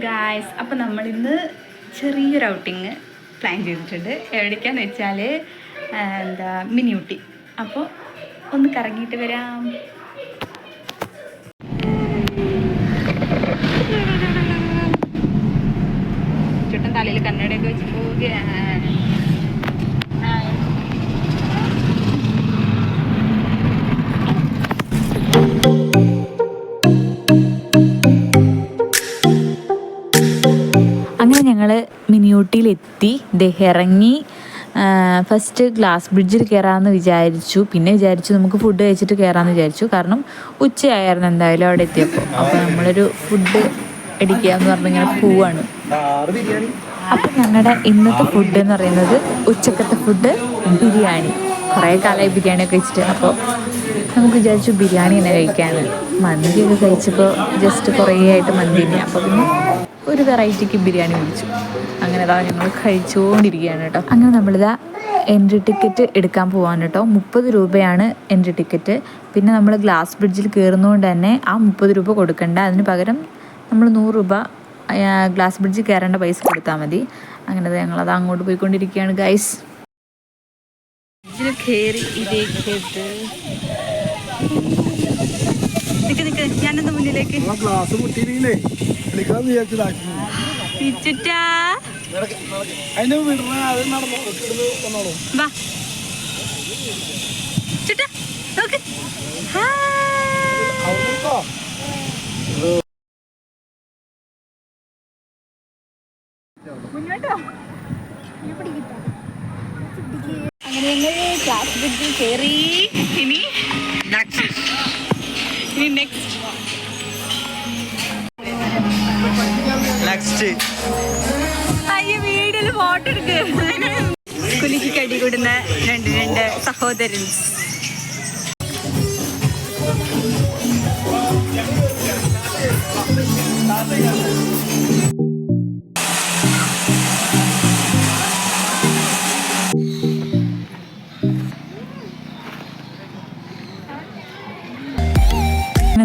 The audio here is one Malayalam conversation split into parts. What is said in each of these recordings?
ഗായ്സ്, അപ്പോൾ നമ്മളിന്ന് ചെറിയൊരു ഔട്ടിങ് പ്ലാൻ ചെയ്തിട്ടുണ്ട്. എവിടേക്കാന്ന് വെച്ചാൽ മിനി ഊട്ടി. അപ്പോൾ ഒന്ന് കറങ്ങിയിട്ട് വരാം. ചുട്ടൻ തലയിൽ കണ്ണടയൊക്കെ വെച്ച് പോവുകയാണ്. അങ്ങനെ ഞങ്ങൾ മിനി ഊട്ടിയിലെത്തി. ഇറങ്ങി ഫസ്റ്റ് ഗ്ലാസ് ബ്രിഡ്ജിൽ കയറാമെന്ന് വിചാരിച്ചു. പിന്നെ വിചാരിച്ചു നമുക്ക് ഫുഡ് കഴിച്ചിട്ട് കയറാമെന്ന് വിചാരിച്ചു. കാരണം ഉച്ചയായിരുന്നു എന്തായാലും അവിടെ എത്തിയപ്പോൾ. അപ്പോൾ നമ്മളൊരു ഫുഡ് അടിക്കുക എന്ന് പറഞ്ഞിങ്ങനെ പോവാണ്. അപ്പം ഞങ്ങളുടെ ഇന്നത്തെ ഫുഡ് എന്ന് പറയുന്നത് ഉച്ചക്കത്തെ ഫുഡ് ബിരിയാണി. കുറേ കാലമായി ബിരിയാണിയൊക്കെ കഴിച്ചിട്ട്. അപ്പോൾ നമുക്ക് വിചാരിച്ചു ബിരിയാണി തന്നെ കഴിക്കാമെന്ന്. മന്തിയൊക്കെ കഴിച്ചപ്പോൾ ജസ്റ്റ് കുറേ ആയിട്ട് മന്തി തന്നെ. അപ്പോൾ പിന്നെ ഒരു വെറൈറ്റിക്ക് ബിരിയാണി വിളിച്ചു. അങ്ങനെ അതാ ഞങ്ങൾ കഴിച്ചുകൊണ്ടിരിക്കുകയാണ് കേട്ടോ. അങ്ങനെ നമ്മളിതാ എൻട്രി ടിക്കറ്റ് എടുക്കാൻ പോവാണ് കേട്ടോ. 30 രൂപയാണ് എൻട്രി ടിക്കറ്റ്. പിന്നെ നമ്മൾ ഗ്ലാസ് ബ്രിഡ്ജിൽ കയറുന്നതുകൊണ്ട് തന്നെ ആ 30 രൂപ കൊടുക്കണ്ട. അതിന് പകരം നമ്മൾ 100 രൂപ ഗ്ലാസ് ബ്രിഡ്ജിൽ കയറേണ്ട പൈസ കൊടുത്താൽ മതി. അങ്ങനെ ഞങ്ങളത് അങ്ങോട്ട് പോയിക്കൊണ്ടിരിക്കുകയാണ് ഗൈസ്. കയറി ഞാനൊന്ന് മുന്നിലേക്ക് മുന്നോട്ടോ. അങ്ങനെ ഞങ്ങൾ ഗ്ലാസ് ബ്രിഡ്ജിൽ കയറി. ഇനി നെക്സ്റ്റ് അയ്യ വീടിൽ ഫോട്ടോ എടുക്കുക. കുലിക്ക് കടി കൂടുന്ന രണ്ട് സഹോദരൻ.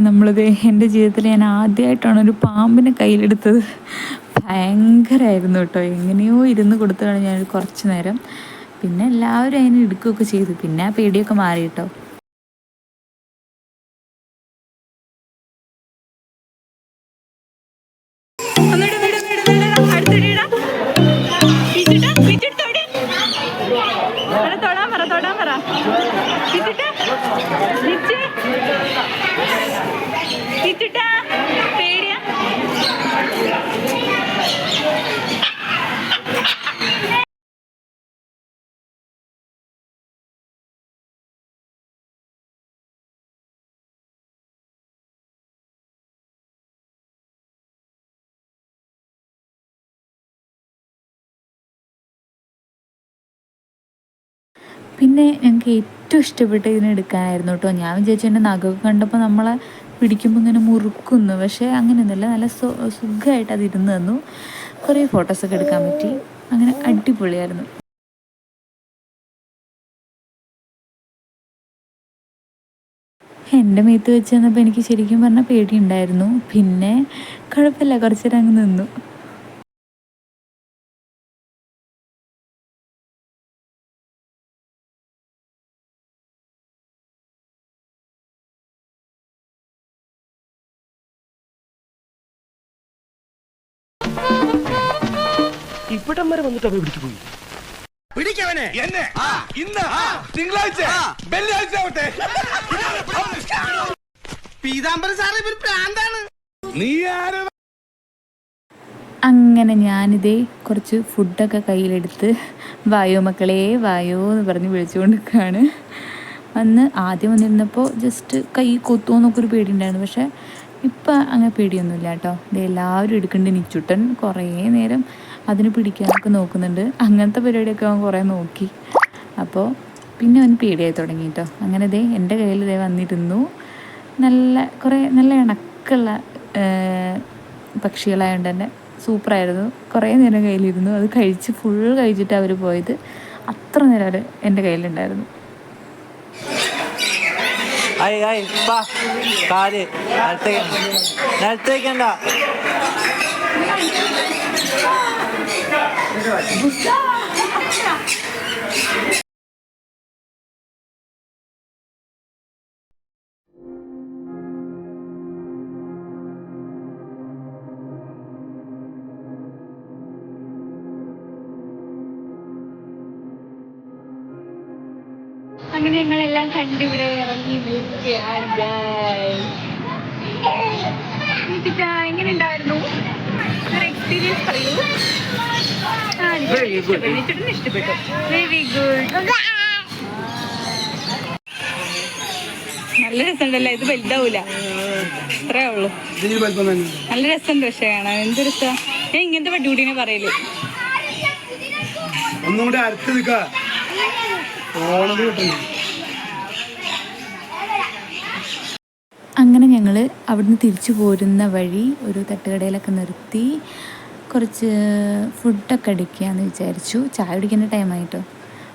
നമ്മളത് എൻ്റെ ജീവിതത്തിൽ ഞാൻ ആദ്യമായിട്ടാണ് ഒരു പാമ്പിനെ കയ്യിലെടുത്തത്. ഭയങ്കരമായിരുന്നു കേട്ടോ. എങ്ങനെയോ ഇരുന്ന് കൊടുത്തതാണ് ഞാൻ കുറച്ച് നേരം. പിന്നെ എല്ലാവരും അതിനെ എടുക്കുകയൊക്കെ ചെയ്തു. പിന്നെ ആ പേടിയൊക്കെ മാറി കേട്ടോ. പിന്നെ ഞങ്ങൾക്ക് ഏറ്റവും ഇഷ്ടപ്പെട്ട ഇതിനെടുക്കാനായിരുന്നു കേട്ടോ. ഞാൻ വിചാരിച്ചു എൻ്റെ നഖമൊക്കെ കണ്ടപ്പോൾ നമ്മളെ പിടിക്കുമ്പോൾ ഇങ്ങനെ മുറുക്കുന്നു. പക്ഷേ അങ്ങനെയൊന്നുമില്ല, നല്ല സുഖമായിട്ട് അത് ഇരുന്ന് തന്നു. കുറേ ഫോട്ടോസൊക്കെ എടുക്കാൻ പറ്റി. അങ്ങനെ അടിപൊളിയായിരുന്നു. എൻ്റെ മേത്ത് വെച്ച് തന്നപ്പോൾ എനിക്ക് ശരിക്കും പറഞ്ഞാൽ പേടിയുണ്ടായിരുന്നു. പിന്നെ കുഴപ്പമില്ല, കുറച്ച് നേരം അങ്ങ് നിന്നു. ഇവിടം വരെ വന്നിട്ട് അവ പിടിച്ചു പോയി. പിടിക്കവനെ എന്നെ ഇന്ന് തിങ്കളാഴ്ച വെള്ളിയാഴ്ച ആവട്ടെ. പീതാംബരൻ സാറേ ഇവര് പ്രാന്താണ്. നീ ആരാ? അങ്ങനെ ഞാനിതേ കുറച്ച് ഫുഡൊക്കെ കയ്യിലെടുത്ത് വായോ മക്കളെ വായോ എന്ന് പറഞ്ഞ് വിളിച്ചുകൊണ്ടിരിക്കുകയാണ്. ആദ്യം വന്നിരുന്നപ്പോൾ ജസ്റ്റ് കൈ കൊത്തുമെന്നൊക്കെ ഒരു പേടിയുണ്ടായിരുന്നു. പക്ഷേ ഇപ്പം അങ്ങനെ പേടിയൊന്നുമില്ല കേട്ടോ. ഇത് എല്ലാവരും എടുക്കുന്നുണ്ട്. നിച്ചുട്ടൻ കുറേ നേരം അതിന് പിടിക്കാനൊക്കെ നോക്കുന്നുണ്ട്. അങ്ങനത്തെ പരിപാടിയൊക്കെ അവൻ കുറേ നോക്കി. അപ്പോൾ പിന്നെ അവന് പേടിയായി തുടങ്ങി കേട്ടോ. അങ്ങനെ എൻ്റെ കയ്യിൽ വന്നിരുന്നു. നല്ല ഇണക്കുള്ള പക്ഷികളായതുകൊണ്ട് തന്നെ സൂപ്പറായിരുന്നു. കുറേ നേരം കയ്യിലിരുന്നു. അത് ഫുൾ കഴിച്ചിട്ട് അവർ പോയത്. അത്ര നേരം അവർ എൻ്റെ കയ്യിലുണ്ടായിരുന്നു. അങ്ങനെ ഞങ്ങളെല്ലാം കണ്ടിവിടെ ഇറങ്ങി എങ്ങനെ ഉണ്ടായിരുന്നു എക്സ്പീരിയൻസ് പറയൂ. ഇഷ്ടപ്പെട്ടു. Very good. നല്ല രസമുണ്ടല്ലേ? ഇത് വലുതാവൂല, അത്രേ ഉള്ളൂ. നല്ല രസമുണ്ട് പക്ഷേ കാണാൻ. എന്ത് രസാ. ഞാൻ ഇങ്ങനത്തെ പട്ടികുട്ടീനെ പറയല്. ഒന്നുകൂടെ അടുത്ത് നിൽക്ക. അങ്ങനെ ഞങ്ങൾ അവിടുന്ന് തിരിച്ചു പോരുന്ന വഴി ഒരു തട്ടുകടയിലൊക്കെ നിർത്തി കുറച്ച് ഫുഡൊക്കെ അടിക്കാമെന്ന് വിചാരിച്ചു. ചായ കുടിക്കേണ്ട ടൈമായിട്ടോ.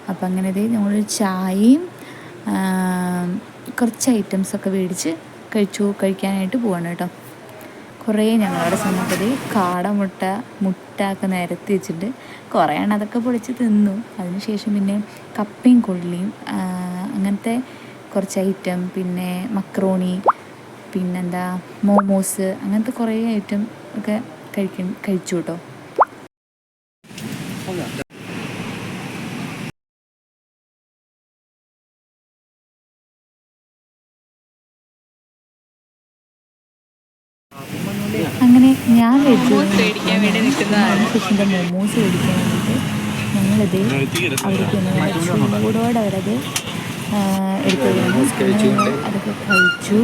അപ്പോൾ അങ്ങനെ ഞങ്ങളൊരു ചായയും കുറച്ച് ഐറ്റംസൊക്കെ മേടിച്ച് കഴിക്കാനായിട്ട് പോവാണ് കേട്ടോ. കുറേ ഞങ്ങളവിടെ ചെന്നപ്പോൾ കാടമുട്ട ഒക്കെ നിരത്തി വെച്ചിട്ട് കുറേയാണ് അതൊക്കെ പൊളിച്ച് തിന്നു. അതിനുശേഷം പിന്നെ കപ്പയും കൊള്ളിയും അങ്ങനത്തെ കുറച്ച് ഐറ്റം, പിന്നെ മക്രോണി, പിന്നെന്താ മോമോസ്, അങ്ങനത്തെ കുറേ ഐറ്റം ഒക്കെ കഴിച്ചു കേട്ടോ. അങ്ങനെ ഞാൻ മേടിക്കാൻ വേണ്ടി നിൽക്കുന്നതാണ്. ശശിൻ്റെ മോമോസ് മേടിക്കാൻ വേണ്ടിയിട്ട് ഞങ്ങളിത് അവിടേക്ക് ചൂടോടെ അവരത് എടുക്കുകയാണ്. അതൊക്കെ കഴിച്ചു.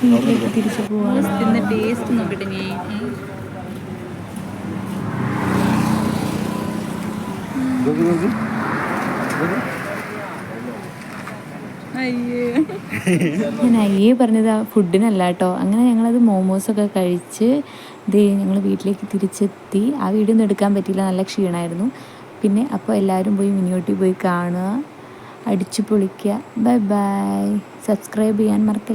വീട്ടിലേക്ക് തിരിച്ചു പോവാണ്. ടേസ്റ്റ് നോക്കട്ടെ. ഞാൻ അയ്യേ പറഞ്ഞത് ഫുഡിനല്ല കേട്ടോ. അങ്ങനെ ഞങ്ങളത് മോമോസൊക്കെ കഴിച്ച് ഞങ്ങൾ വീട്ടിലേക്ക് തിരിച്ചെത്തി. ആ വീഡിയോ ഒന്നും എടുക്കാൻ പറ്റിയില്ല, നല്ല ക്ഷീണമായിരുന്നു. പിന്നെ അപ്പോൾ എല്ലാവരും പോയി മിനിയൂട്ടി പോയി കാണുക, അടിച്ചു പൊളിക്കുക. Bye bye. സബ്സ്ക്രൈബ് ചെയ്യാൻ മറക്കല്ല.